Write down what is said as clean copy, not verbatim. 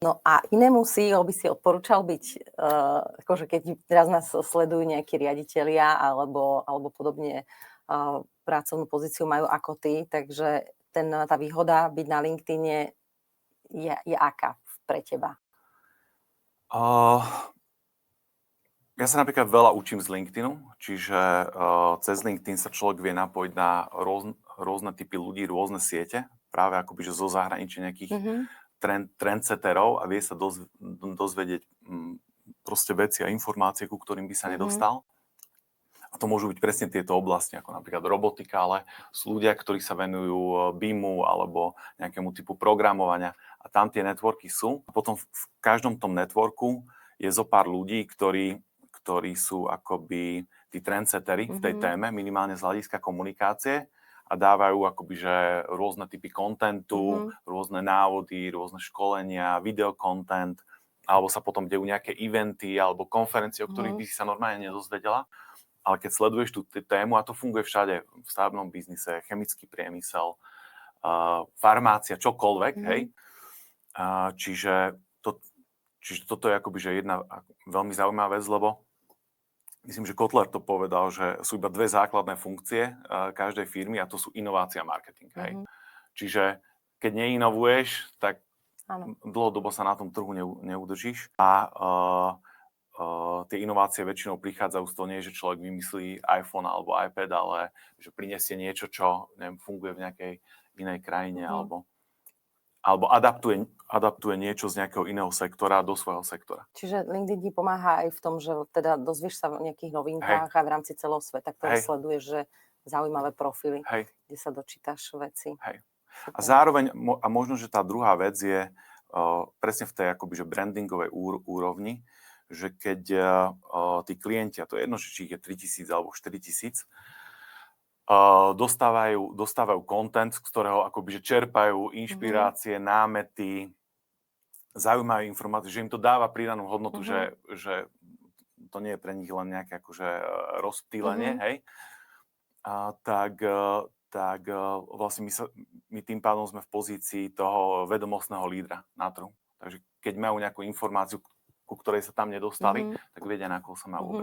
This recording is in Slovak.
No a inému CEO by si odporúčal byť, akože keď teraz nás sledujú nejakí riaditelia alebo podobne pracovnú pozíciu majú ako ty, takže tá výhoda byť na LinkedIne je aká pre teba? Ja sa napríklad veľa učím z LinkedInu, čiže cez LinkedIn sa človek vie napojiť na rôzne typy ľudí, rôzne siete, práve akoby že zo zahraničia nejakých trendsetterov a vie sa dozvedieť proste veci a informácie, ku ktorým by sa nedostal. A to môžu byť presne tieto oblasti, ako napríklad robotika, ale sú ľudia, ktorí sa venujú BIMu alebo nejakému typu programovania a tam tie networky sú. A potom v každom tom networku je zo pár ľudí, ktorí sú akoby tí trendsettery v tej téme, minimálne z hľadiska komunikácie a dávajú akoby, že rôzne typy kontentu, rôzne návody, rôzne školenia, videokontent, alebo sa potom dejú nejaké eventy alebo konferencie, o ktorých by si sa normálne nedozvedela. Ale keď sleduješ tú tému, a to funguje všade, v stavebnom biznise, chemický priemysel, farmácia, čokoľvek, hej. Čiže toto je akoby, že jedna veľmi zaujímavá vec, lebo myslím, že Kotler to povedal, že sú iba dve základné funkcie každej firmy a to sú inovácia a marketing, hej. Čiže keď neinovuješ, tak dlhodobo sa na tom trhu neudržíš a tie inovácie väčšinou prichádzajú z toho, nie že človek vymyslí iPhone alebo iPad, ale že prinesie niečo, čo neviem, funguje v nejakej inej krajine alebo adaptuje niečo z nejakého iného sektora do svojho sektora. Čiže LinkedIn ti pomáha aj v tom, že teda dozvieš sa o nejakých novinkách a v rámci celého sveta, ktoré sleduješ, že zaujímavé profily, kde sa dočítaš veci. A zároveň, a možno, že tá druhá vec je presne v tej akoby, že brandingovej úrovni, že keď tí klienti, a to je jedno, či ich je 3000 alebo 4000, dostávajú content, z ktorého akoby, že čerpajú inšpirácie, námety, zaujímavé informácie, že im to dáva pridanú hodnotu, že to nie je pre nich len nejaké akože rozptýlenie, hej, tak vlastne my tým pádom sme v pozícii toho vedomostného lídra na trhu. Takže keď majú nejakú informáciu, ku ktorej sa tam nedostali, tak vedia, na koho sa majú